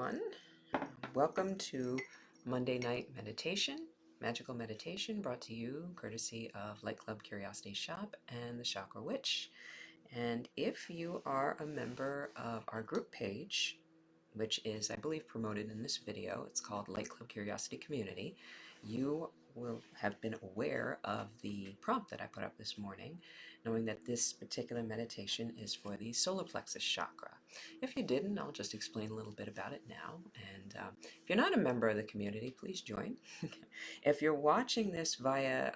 everyone. Welcome to Monday Night Meditation, Magical Meditation, brought to you courtesy of Light Club Curiosity Shop and the Chakra Witch. And if you are a member of our group page, which is, I believe, promoted in this video, it's called Light Club Curiosity Community, you will have been aware of the prompt that I put up this morning, knowing that this particular meditation is for the Solar Plexus Chakra. If you didn't, I'll just explain a little bit about it now. And if you're not a member of the community, please join. If you're watching this via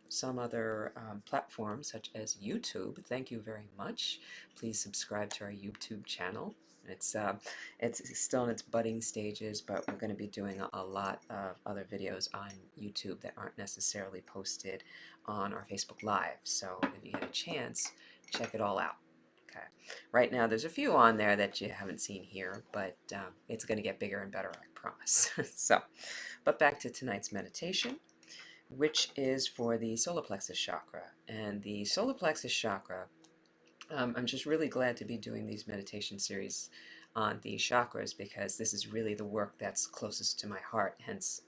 some other platform, such as YouTube, thank you very much. Please subscribe to our YouTube channel. It's still in its budding stages, but we're going to be doing a lot of other videos on YouTube that aren't necessarily posted on our Facebook Live. So if you get a chance, check it all out. Okay. Right now, there's a few on there that you haven't seen here, but it's going to get bigger and better, I promise. But back to tonight's meditation, which is for the Solar Plexus Chakra. And the Solar Plexus Chakra, I'm just really glad to be doing these meditation series on the chakras, because this is really the work that's closest to my heart, hence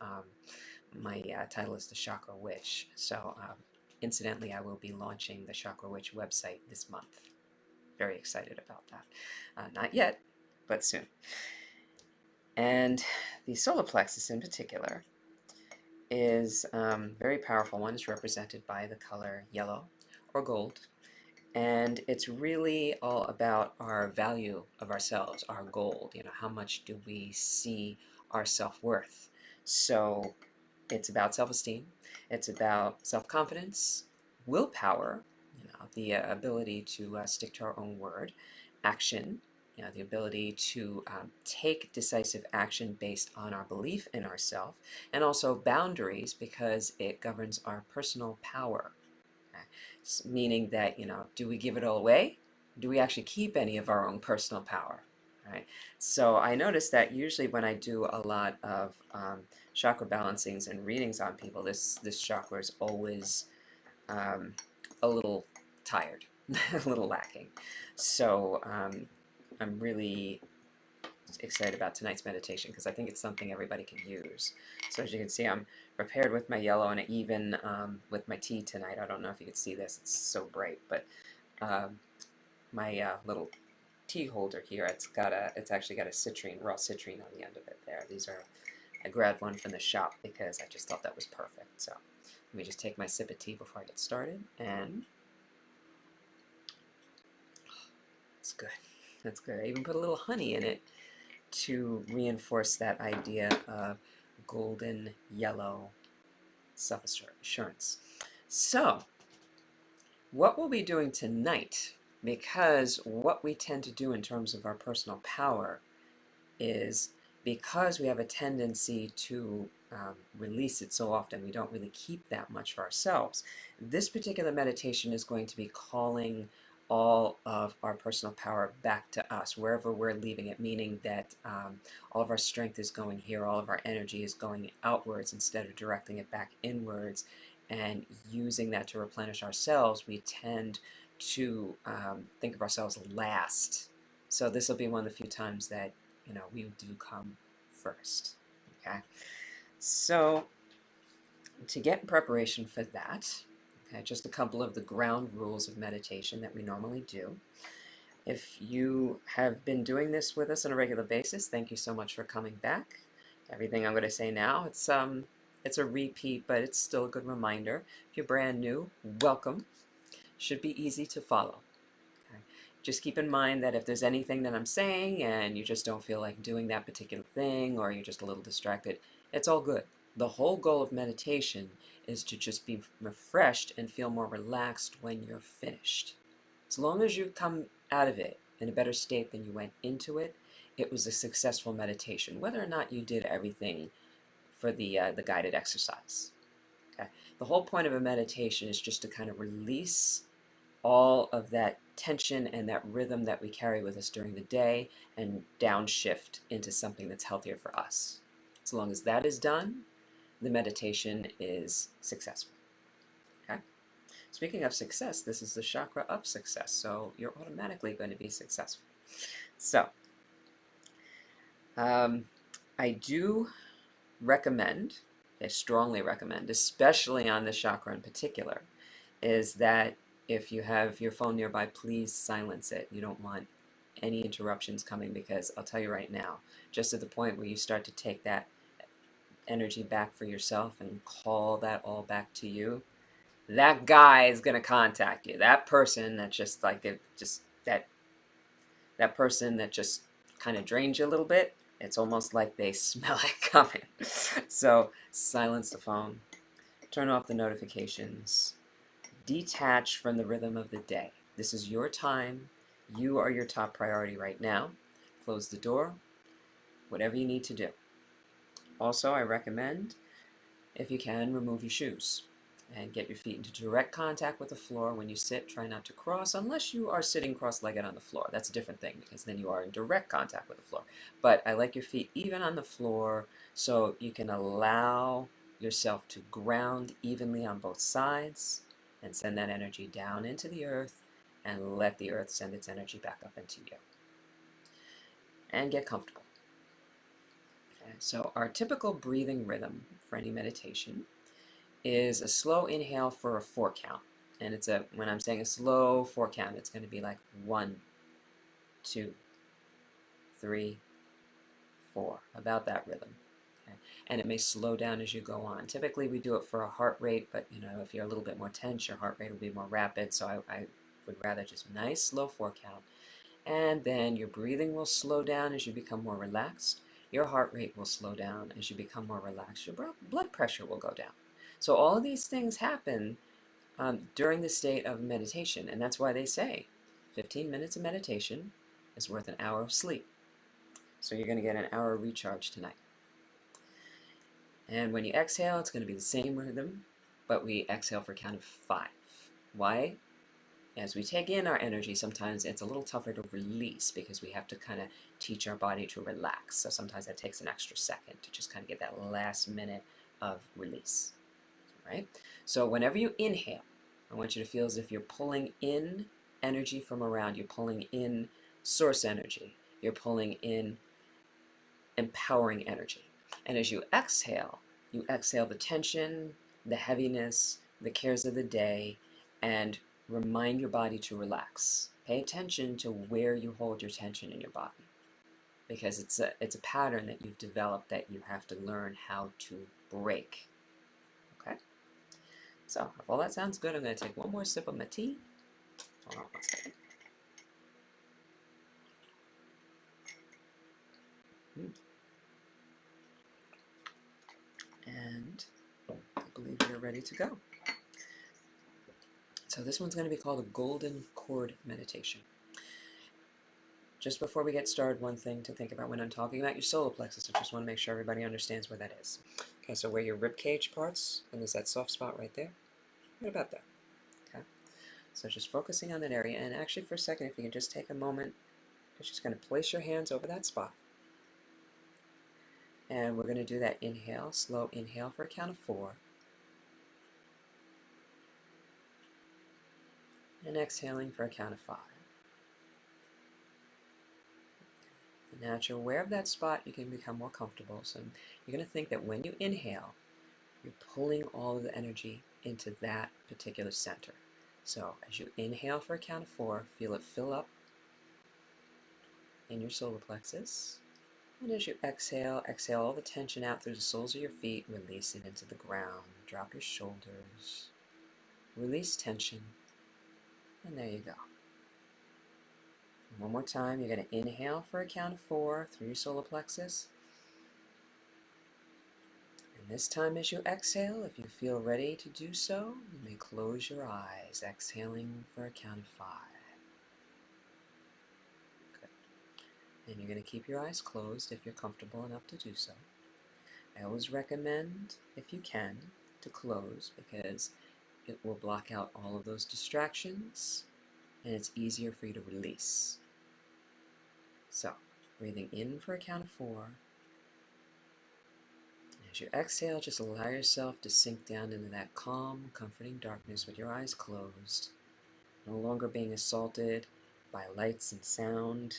my title is the Chakra Witch. So incidentally, I will be launching the Chakra Witch website this month. Very excited about that. Not yet, but soon. And the solar plexus in particular is a very powerful one. It's represented by the color yellow or gold. And it's really all about our value of ourselves, our gold. You know, how much do we see our self-worth? So it's about self-esteem. It's about self-confidence, willpower, the ability to stick to our own word, action, the ability to take decisive action based on our belief in ourselves, and also boundaries, because it governs our personal power. Meaning that, do we give it all away? Do we actually keep any of our own personal power? Right? So I notice that usually when I do a lot of chakra balancings and readings on people, this chakra is always a little tired, a little lacking. So I'm really excited about tonight's meditation, because I think it's something everybody can use. So as you can see, I'm prepared with my yellow, and even with my tea tonight. I don't know if you can see this, it's so bright, but my little tea holder here, it's actually got a citrine, raw citrine on the end of it there. I grabbed one from the shop because I just thought that was perfect. So let me just take my sip of tea before I get started, and it's good. That's good. I even put a little honey in it to reinforce that idea of golden yellow self-assurance. So what we'll be doing tonight, because what we tend to do in terms of our personal power is, because we have a tendency to release it so often, we don't really keep that much for ourselves. This particular meditation is going to be calling all of our personal power back to us, wherever we're leaving it, meaning that all of our strength is going here, all of our energy is going outwards instead of directing it back inwards, and using that to replenish ourselves. We tend to think of ourselves last. So this will be one of the few times that we do come first. Okay, so to get in preparation for that, just a couple of the ground rules of meditation that we normally do. If you have been doing this with us on a regular basis, thank you so much for coming back. Everything I'm going to say now, it's a repeat, but it's still a good reminder. If you're brand new, welcome. Should be easy to follow. Okay? Just keep in mind that if there's anything that I'm saying and you just don't feel like doing that particular thing, or you're just a little distracted, it's all good. The whole goal of meditation is to just be refreshed and feel more relaxed when you're finished. As long as you come out of it in a better state than you went into it, it was a successful meditation, whether or not you did everything for the guided exercise. Okay? The whole point of a meditation is just to kind of release all of that tension and that rhythm that we carry with us during the day, and downshift into something that's healthier for us. As long as that is done, the meditation is successful. Okay? Speaking of success, this is the Chakra of Success, so you're automatically going to be successful. So I do recommend, I strongly recommend, especially on this chakra in particular, is that if you have your phone nearby, please silence it. You don't want any interruptions coming, because I'll tell you right now, just at the point where you start to take that energy back for yourself and call that all back to you, that guy is going to contact you. That person that just like it, just that person that just kind of drains you a little bit, it's almost like they smell it coming. So silence the phone, turn off the notifications, detach from the rhythm of the day. This is your time. You are your top priority right now. Close the door, whatever you need to do. Also, I recommend, if you can, remove your shoes and get your feet into direct contact with the floor. When you sit, try not to cross, unless you are sitting cross-legged on the floor. That's a different thing, because then you are in direct contact with the floor. But I like your feet even on the floor, so you can allow yourself to ground evenly on both sides and send that energy down into the earth, and let the earth send its energy back up into you. And get comfortable. Okay, so our typical breathing rhythm for any meditation is a slow inhale for a 4 count. And when I'm saying a slow 4 count, it's going to be like 1, 2, 3, 4, about that rhythm. Okay? And it may slow down as you go on. Typically we do it for a heart rate, but if you're a little bit more tense, your heart rate will be more rapid. So I would rather just nice slow 4 count. And then your breathing will slow down as you become more relaxed. Your heart rate will slow down as you become more relaxed. Your blood pressure will go down. So all of these things happen during the state of meditation, and that's why they say 15 minutes of meditation is worth an hour of sleep. So you're going to get an hour recharge tonight. And when you exhale, it's going to be the same rhythm, but we exhale for a count of 5. Why? As we take in our energy, sometimes it's a little tougher to release, because we have to kind of teach our body to relax. So sometimes that takes an extra second to just kind of get that last minute of release. Right? So whenever you inhale, I want you to feel as if you're pulling in energy from around. You're pulling in source energy. You're pulling in empowering energy. And as you exhale the tension, the heaviness, the cares of the day, and remind your body to relax. Pay attention to where you hold your tension in your body, because it's a pattern that you've developed that you have to learn how to break. Okay? So, if all that sounds good, I'm going to take one more sip of my tea. Hold on one second. And I believe we're ready to go. So this one's going to be called a golden cord meditation. Just before we get started, one thing to think about when I'm talking about your solar plexus, I just want to make sure everybody understands where that is. Okay, so where your rib cage parts, and there's that soft spot right there, right about there. Okay, so just focusing on that area, and actually for a second, if you can just take a moment, you're just going to place your hands over that spot. And we're going to do that inhale, slow inhale for a count of 4. And exhaling for a count of 5. And now that you're aware of that spot, you can become more comfortable. So you're going to think that when you inhale, you're pulling all of the energy into that particular center. So as you inhale for a count of 4, feel it fill up in your solar plexus. And as you exhale, exhale all the tension out through the soles of your feet, release it into the ground. Drop your shoulders, release tension, and there you go. And one more time, you're going to inhale for a count of 4 through your solar plexus. And this time as you exhale, if you feel ready to do so, you may close your eyes, exhaling for a count of 5. Good. And you're going to keep your eyes closed if you're comfortable enough to do so. I always recommend, if you can, to close, because it will block out all of those distractions, and it's easier for you to release. So, breathing in for a count of 4. As you exhale, just allow yourself to sink down into that calm, comforting darkness with your eyes closed, no longer being assaulted by lights and sound,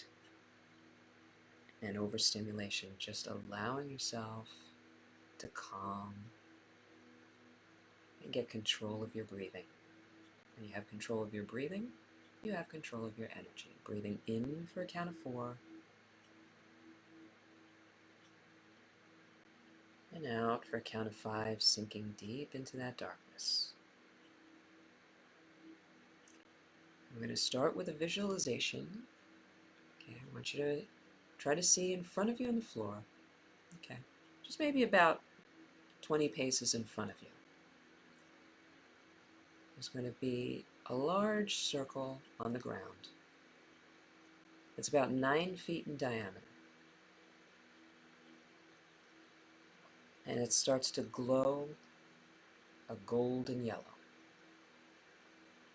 and overstimulation, just allowing yourself to calm and get control of your breathing. When you have control of your breathing, you have control of your energy. Breathing in for a count of 4, and out for a count of 5, sinking deep into that darkness. We're going to start with a visualization. Okay, I want you to try to see in front of you on the floor. Okay, just maybe about 20 paces in front of you. There's going to be a large circle on the ground. It's about 9 feet in diameter. And it starts to glow a golden yellow.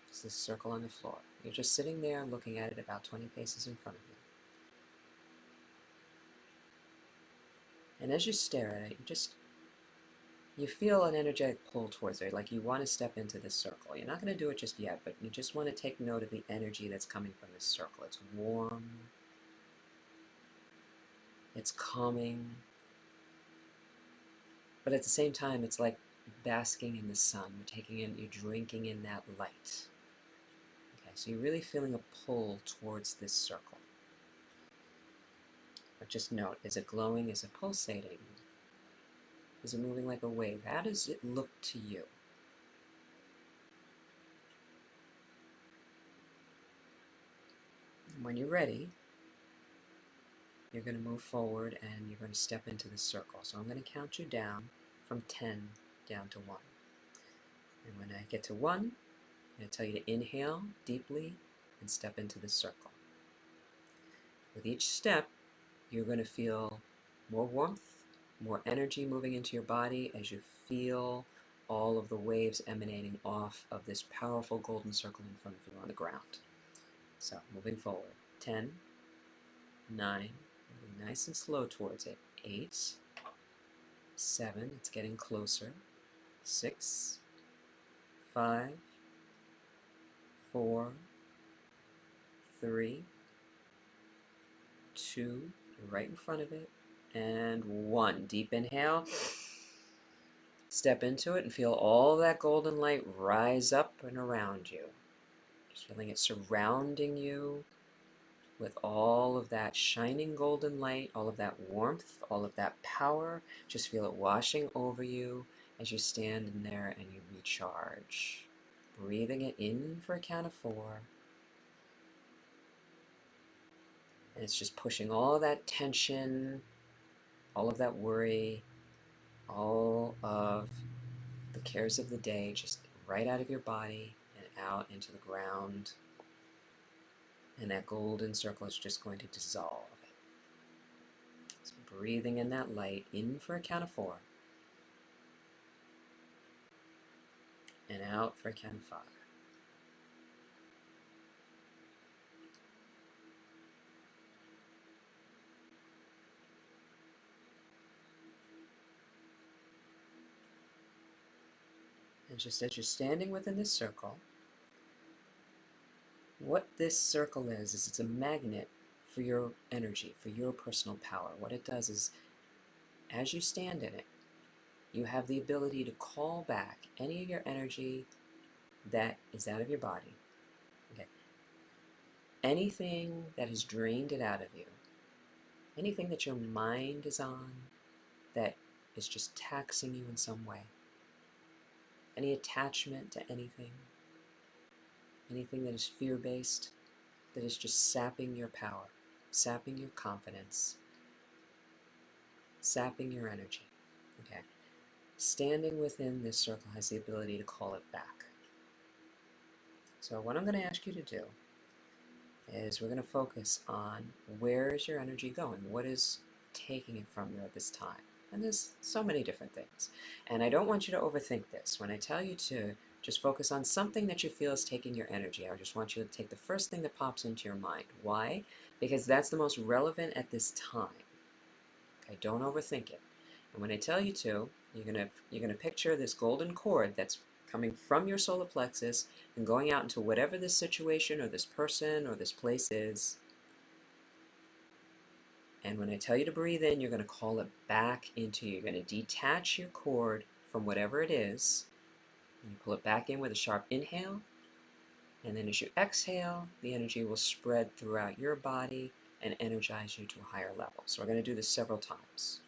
It's this circle on the floor. You're just sitting there looking at it about 20 paces in front of you. And as you stare at it, you feel an energetic pull towards it, like you want to step into this circle. You're not going to do it just yet, but you just want to take note of the energy that's coming from this circle. It's warm, it's calming, but at the same time, it's like basking in the sun. You're drinking in that light. Okay, so you're really feeling a pull towards this circle. But just note, is it glowing? Is it pulsating? Is it moving like a wave? How does it look to you? And when you're ready, you're going to move forward and you're going to step into the circle. So I'm going to count you down from 10 down to 1. And when I get to 1, I'm going to tell you to inhale deeply and step into the circle. With each step, you're going to feel more warmth, more energy moving into your body as you feel all of the waves emanating off of this powerful golden circle in front of you on the ground. So, moving forward. 10, 9, moving nice and slow towards it. 8, 7, it's getting closer. 6, 5, 4, 3, 2, you're right in front of it, and 1. Deep inhale. Step into it and feel all that golden light rise up and around you. Just feeling it surrounding you with all of that shining golden light, all of that warmth, all of that power. Just feel it washing over you as you stand in there and you recharge. Breathing it in for a count of 4. And it's just pushing all that tension, all of that worry, all of the cares of the day just right out of your body and out into the ground. And that golden circle is just going to dissolve. So breathing in that light, in for a count of 4. And out for a count of 5. And just as you're standing within this circle, what this circle is it's a magnet for your energy, for your personal power. What it does is, as you stand in it, you have the ability to call back any of your energy that is out of your body. Okay. Anything that has drained it out of you, anything that your mind is on that is just taxing you in some way, any attachment to anything that is fear-based, that is just sapping your power, sapping your confidence, sapping your energy. Okay. Standing within this circle has the ability to call it back. So what I'm going to ask you to do is we're going to focus on where is your energy going? What is taking it from you at this time? And there's so many different things. And I don't want you to overthink this. When I tell you to just focus on something that you feel is taking your energy, I just want you to take the first thing that pops into your mind. Why? Because that's the most relevant at this time. Okay, don't overthink it. And when I tell you to, you're gonna picture this golden cord that's coming from your solar plexus and going out into whatever this situation or this person or this place is. And when I tell you to breathe in, you're going to call it back into you. You're going to detach your cord from whatever it is. And you pull it back in with a sharp inhale. And then as you exhale, the energy will spread throughout your body and energize you to a higher level. So we're going to do this several times.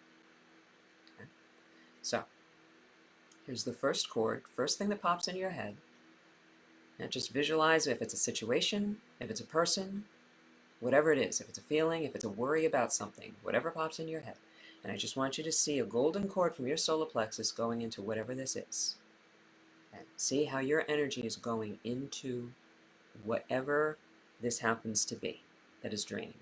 Okay? So here's the first chord. First thing that pops into your head. Now just visualize if it's a situation, if it's a person, whatever it is, if it's a feeling, if it's a worry about something, whatever pops into your head. And I just want you to see a golden cord from your solar plexus going into whatever this is. And see how your energy is going into whatever this happens to be that is draining.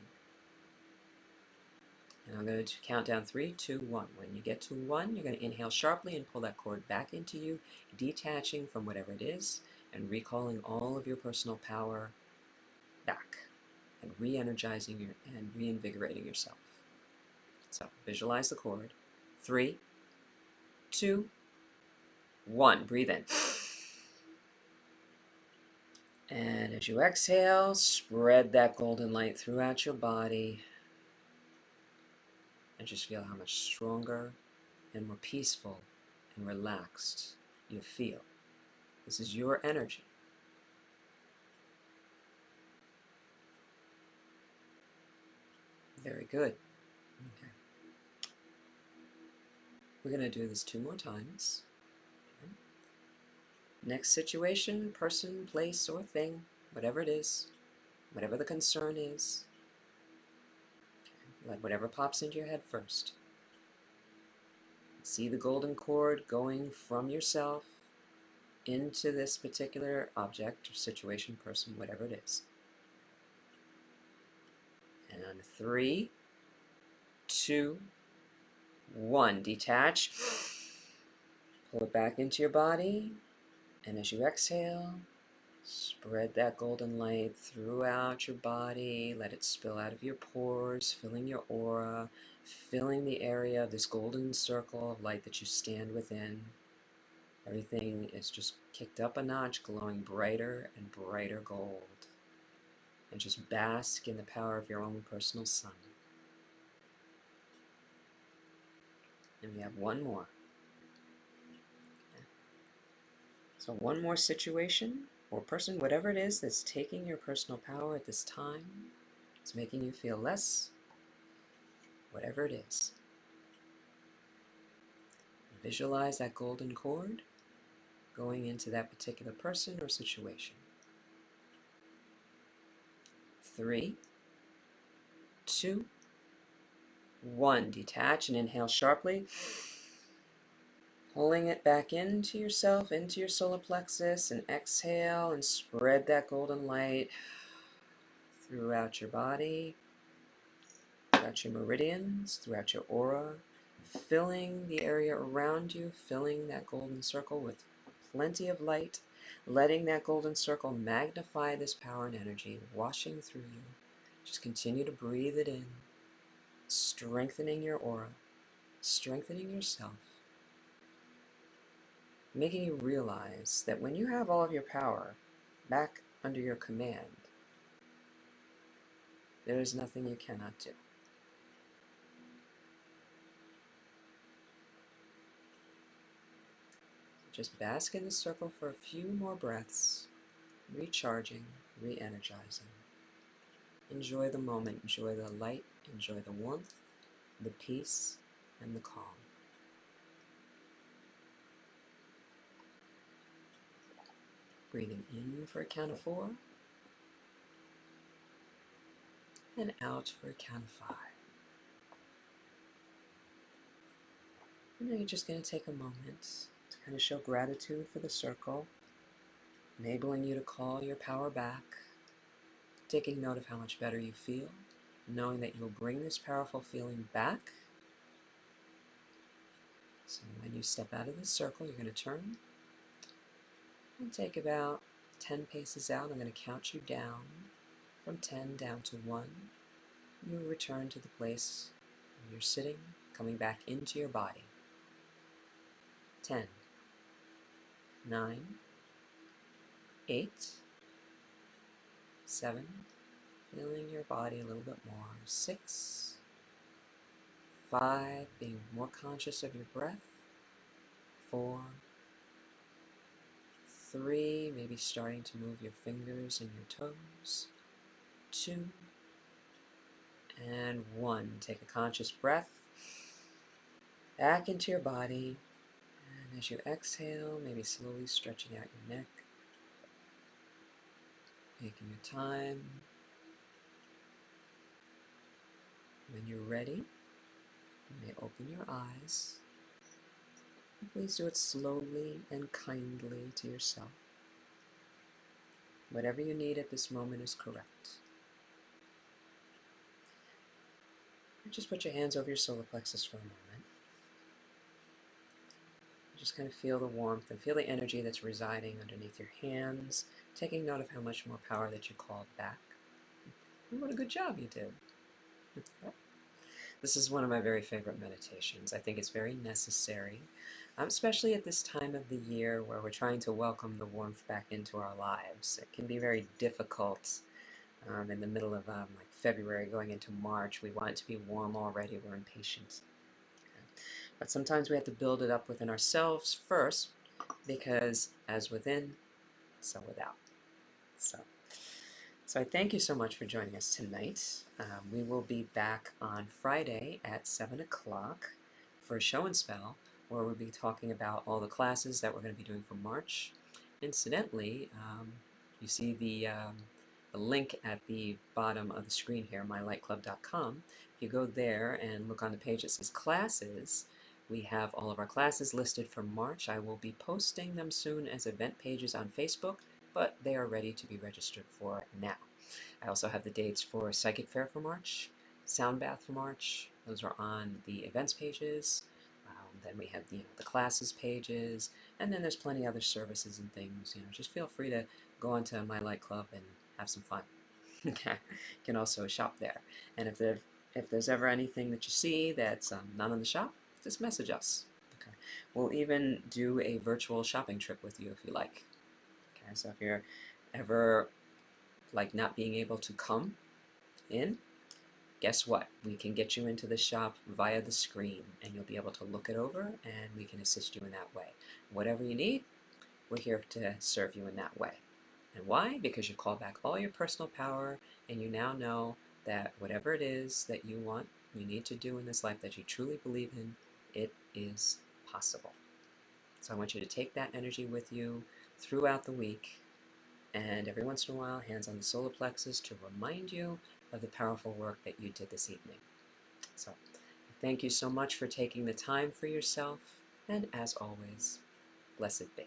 And I'm going to count down 3, 2, 1. When you get to 1, you're going to inhale sharply and pull that cord back into you, detaching from whatever it is and recalling all of your personal power back and re-energizing and reinvigorating yourself. So visualize the cord. 3, 2, 1. Breathe in. And as you exhale, spread that golden light throughout your body and just feel how much stronger and more peaceful and relaxed you feel. This is your energy. Very good. Okay. We're going to do this 2 more times. Okay. Next situation, person, place, or thing, whatever it is, whatever the concern is, let whatever pops into your head first. See the golden cord going from yourself into this particular object or situation, person, whatever it is. And on 3, 2, 1, detach. Pull it back into your body. And as you exhale, spread that golden light throughout your body. Let it spill out of your pores, filling your aura, filling the area of this golden circle of light that you stand within. Everything is just kicked up a notch, glowing brighter and brighter gold. And just bask in the power of your own personal sun. And we have 1 more. So 1 more situation or person, whatever it is that's taking your personal power at this time, it's making you feel less, whatever it is. Visualize that golden cord going into that particular person or situation. 3, 2, 1. Detach and inhale sharply. Pulling it back into yourself, into your solar plexus, and exhale and spread that golden light throughout your body, throughout your meridians, throughout your aura, filling the area around you, filling that golden circle with plenty of light, letting that golden circle magnify this power and energy, washing through you. Just continue to breathe it in, strengthening your aura, strengthening yourself, making you realize that when you have all of your power back under your command, there is nothing you cannot do. Just bask in the circle for a few more breaths, recharging, re-energizing. Enjoy the moment, enjoy the light, enjoy the warmth, the peace, and the calm. Breathing in for a count of 4, and out for a count of 5. And now you're just going to take a moment to kind of show gratitude for the circle, enabling you to call your power back, taking note of how much better you feel, knowing that you'll bring this powerful feeling back. So when you step out of the circle, you're going to turn and take about 10 paces out. I'm going to count you down from 10 down to 1. You'll return to the place where you're sitting, coming back into your body. 10, 9, 8, 7, feeling your body a little bit more. 6, 5, being more conscious of your breath. 4, 3, maybe starting to move your fingers and your toes. 2, and 1. Take a conscious breath back into your body. And as you exhale, maybe slowly stretching out your neck, taking your time. When you're ready, you may open your eyes. Please do it slowly and kindly to yourself. Whatever you need at this moment is correct. Just put your hands over your solar plexus for a moment. Just kind of feel the warmth and feel the energy that's residing underneath your hands, taking note of how much more power that you called back. And what a good job you did. This is one of my very favorite meditations. I think it's very necessary, especially at this time of the year where we're trying to welcome the warmth back into our lives. It can be very difficult in the middle of like February going into March. We want it to be warm already. We're impatient. Okay. But sometimes we have to build it up within ourselves first, because as within, so without. So I thank you so much for joining us tonight. We will be back on Friday at 7 o'clock for a show and spell, where we'll be talking about all the classes that we're going to be doing for March. Incidentally, you see the link at the bottom of the screen here, mylightclub.com. If you go there and look on the page that says classes, we have all of our classes listed for March. I will be posting them soon as event pages on Facebook, but they are ready to be registered for now. I also have the dates for Psychic Fair for March, Sound Bath for March. Those are on the events pages. Then we have the classes pages, and then there's plenty of other services and things. Just feel free to go onto My Light Club and have some fun. You can also shop there. And if there's ever anything that you see that's not on the shop, just message us. Okay. We'll even do a virtual shopping trip with you if you like. Okay, so if you're ever like not being able to come in, guess what? We can get you into the shop via the screen, and you'll be able to look it over, and we can assist you in that way. Whatever you need, we're here to serve you in that way. And why? Because you call back all your personal power, and you now know that whatever it is that you want, you need to do in this life that you truly believe in, it is possible. So I want you to take that energy with you throughout the week, and every once in a while, hands on the solar plexus to remind you of the powerful work that you did this evening. So thank you so much for taking the time for yourself, and as always, blessed be.